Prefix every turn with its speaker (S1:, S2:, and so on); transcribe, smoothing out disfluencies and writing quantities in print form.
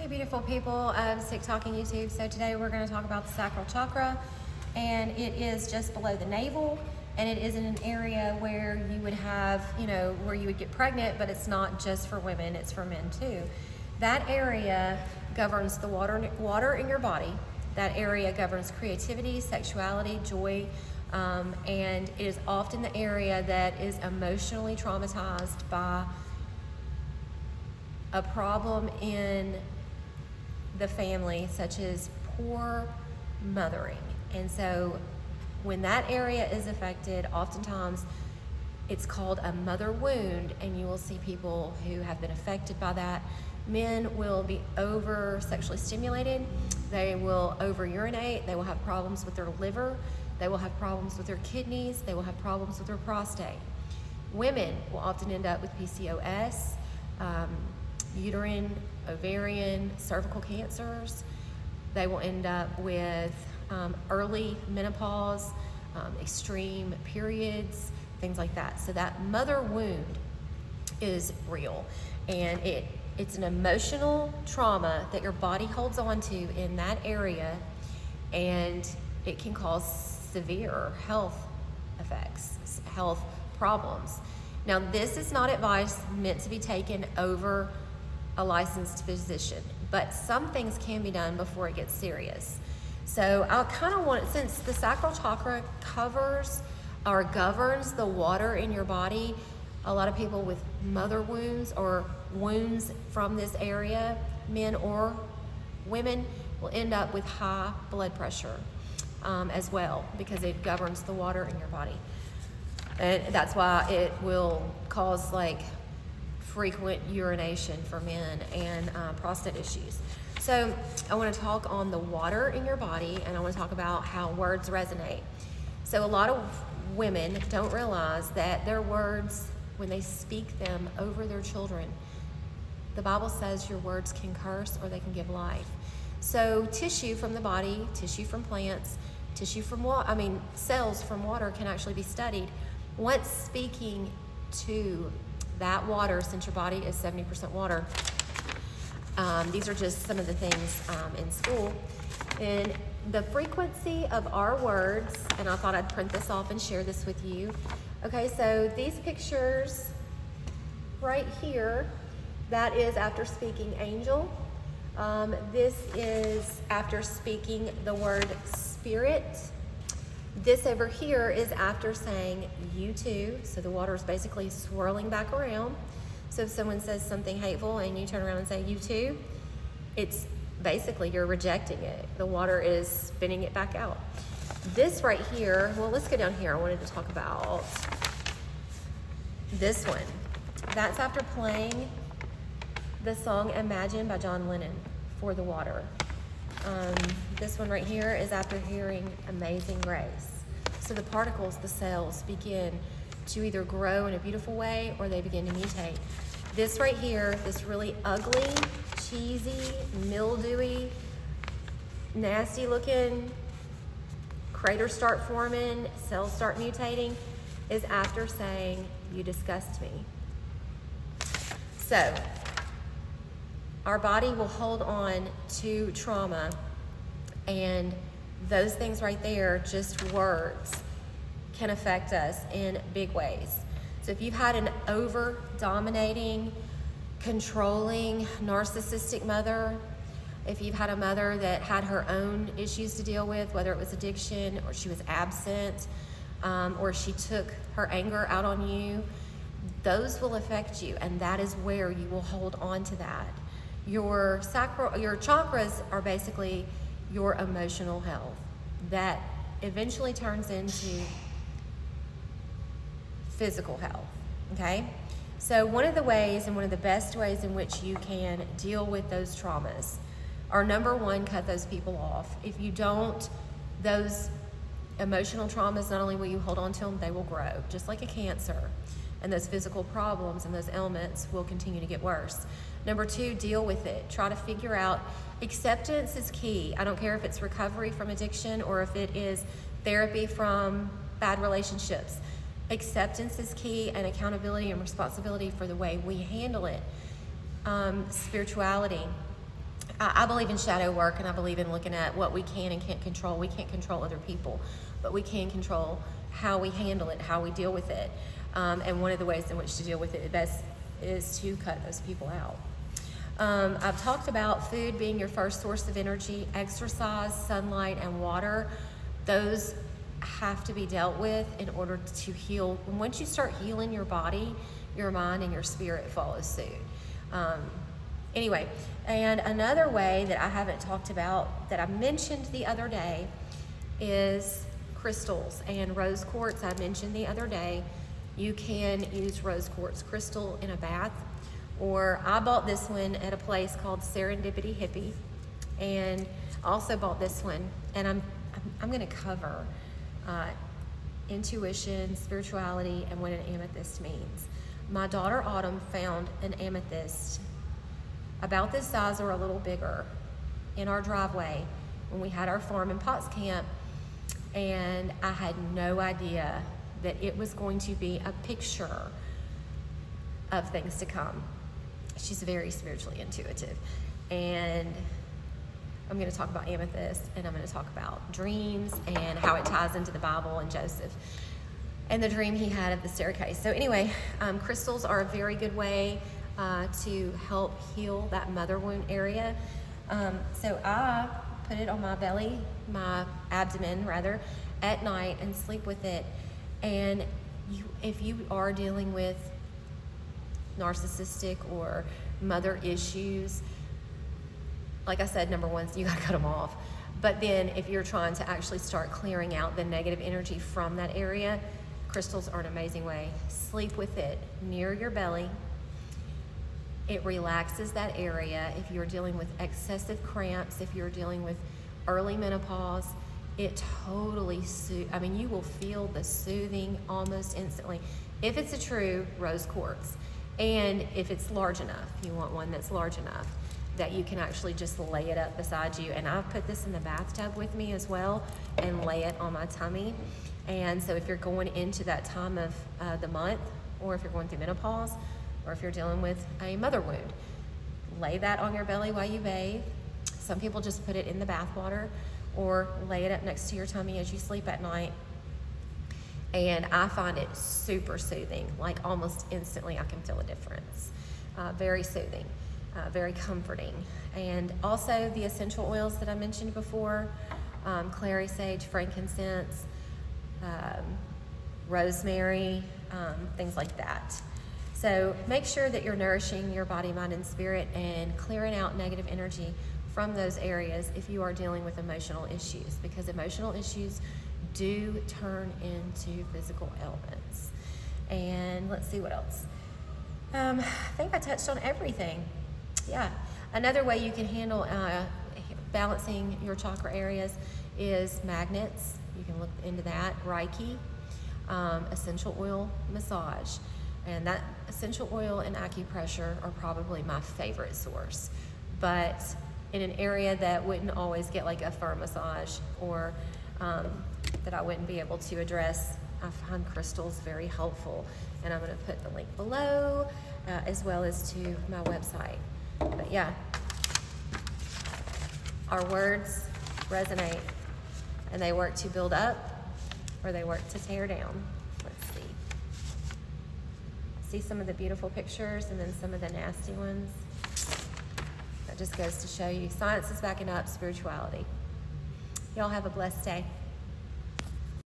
S1: Hey beautiful people of Sick Talking YouTube. So today we're going to talk about the sacral chakra, and it is just below the navel, and it is in an area where you would have, where you would get pregnant, but it's not just for women, it's for men too. That area governs the water in your body. That area governs creativity, sexuality, joy, and it is often the area that is emotionally traumatized by a problem in the family, such as poor mothering. And so when that area is affected, oftentimes it's called a mother wound, and you will see people who have been affected by that. Men will be over sexually stimulated, they will over urinate, they will have problems with their liver, they will have problems with their kidneys, they will have problems with their prostate. Women will often end up with PCOS, uterine, ovarian, cervical cancers. They will end up with early menopause, extreme periods, things like that. So that mother wound is real, and it's an emotional trauma that your body holds on to in that area, and it can cause severe health effects, health problems. Now, this is not advice meant to be taken over a licensed physician, but some things can be done before it gets serious. So I kind of want, since the sacral chakra covers or governs the water in your body, a lot of people with mother wounds or wounds from this area, men or women, will end up with high blood pressure as well, because it governs the water in your body. And that's why it will cause frequent urination for men and prostate issues. So I want to talk on the water in your body, and I want to talk about how words resonate. So a lot of women don't realize that their words, when they speak them over their children, the Bible says your words can curse or they can give life. So tissue from the body, tissue from plants, tissue from cells from water can actually be studied. Once speaking to that water, since your body is 70% water, these are just some of the things in school. And the frequency of our words, and I thought I'd print this off and share this with you. Okay, so these pictures right here, that is after speaking angel. This is after speaking the word spirit. This over here is after saying you too, so the water is basically swirling back around. So if someone says something hateful and you turn around and say you too, it's basically you're rejecting it. The water is spinning it back out. This right here, well, let's go down here. I wanted to talk about this one. That's after playing the song Imagine by John Lennon for the water. This one right here is after hearing Amazing Grace. So the particles, the cells, begin to either grow in a beautiful way or they begin to mutate. This right here, this really ugly, cheesy, mildewy, nasty looking, craters start forming, cells start mutating, is after saying, you disgust me. So our body will hold on to trauma, and those things right there, just words, can affect us in big ways. So if you've had an over-dominating, controlling, narcissistic mother, if you've had a mother that had her own issues to deal with, whether it was addiction or she was absent, or she took her anger out on you, those will affect you, and that is where you will hold on to that. Your chakras are basically your emotional health that eventually turns into physical health, okay? So one of the ways, and one of the best ways in which you can deal with those traumas are, number one, cut those people off. If you don't, those emotional traumas, not only will you hold on to them, they will grow, just like a cancer. And those physical problems and those ailments will continue to get worse. Number two, deal with it. Try to figure out, acceptance is key. I don't care if it's recovery from addiction or if it is therapy from bad relationships. Acceptance is key, and accountability and responsibility for the way we handle it. Spirituality. I believe in shadow work, and I believe in looking at what we can and can't control. We can't control other people, but we can control how we handle it, how we deal with it. And one of the ways in which to deal with it best is to cut those people out. I've talked about food being your first source of energy, exercise, sunlight, and water. Those have to be dealt with in order to heal. And once you start healing your body, your mind, and your spirit follows suit. Anyway, and another way that I haven't talked about that I mentioned the other day is crystals and rose quartz. I mentioned the other day, you can use rose quartz crystal in a bath, or I bought this one at a place called Serendipity Hippie, and also bought this one, and I'm going to cover intuition, spirituality, and what an amethyst means. My daughter Autumn found an amethyst about this size or a little bigger in our driveway when we had our farm in Potts Camp, and I had no idea that it was going to be a picture of things to come. She's very spiritually intuitive, and I'm going to talk about amethyst, and I'm going to talk about dreams and how it ties into the Bible and Joseph and the dream he had of the staircase. So anyway, crystals are a very good way to help heal that mother wound area. So I put it on my belly, my abdomen rather, at night and sleep with it. And if you are dealing with narcissistic or mother issues, like I said, number one, you gotta cut them off. But then if you're trying to actually start clearing out the negative energy from that area, crystals are an amazing way. Sleep with it near your belly. It relaxes that area. If you're dealing with excessive cramps, if you're dealing with early menopause, it totally you will feel the soothing almost instantly. If it's a true rose quartz, and if it's large enough, you want one that's large enough that you can actually just lay it up beside you. And I've put this in the bathtub with me as well and lay it on my tummy. And so if you're going into that time of the month, or if you're going through menopause, or if you're dealing with a mother wound, lay that on your belly while you bathe. Some people just put it in the bath water, or lay it up next to your tummy as you sleep at night. And I find it super soothing, like almost instantly I can feel a difference. Very soothing, very comforting. And also the essential oils that I mentioned before, clary sage, frankincense, rosemary, things like that. So make sure that you're nourishing your body, mind, and spirit and clearing out negative energy from those areas if you are dealing with emotional issues, because emotional issues do turn into physical ailments. And let's see what else. I think I touched on everything. Yeah. Another way you can handle balancing your chakra areas is magnets. You can look into that. Reiki, essential oil massage. And that essential oil and acupressure are probably my favorite source. But in an area that wouldn't always get like a firm massage, or that I wouldn't be able to address, I find crystals very helpful. And I'm going to put the link below, as well as to my website. But yeah, our words resonate, and they work to build up, or they work to tear down. Let's see. See some of the beautiful pictures and then some of the nasty ones. That just goes to show you science is backing up spirituality. Y'all have a blessed day.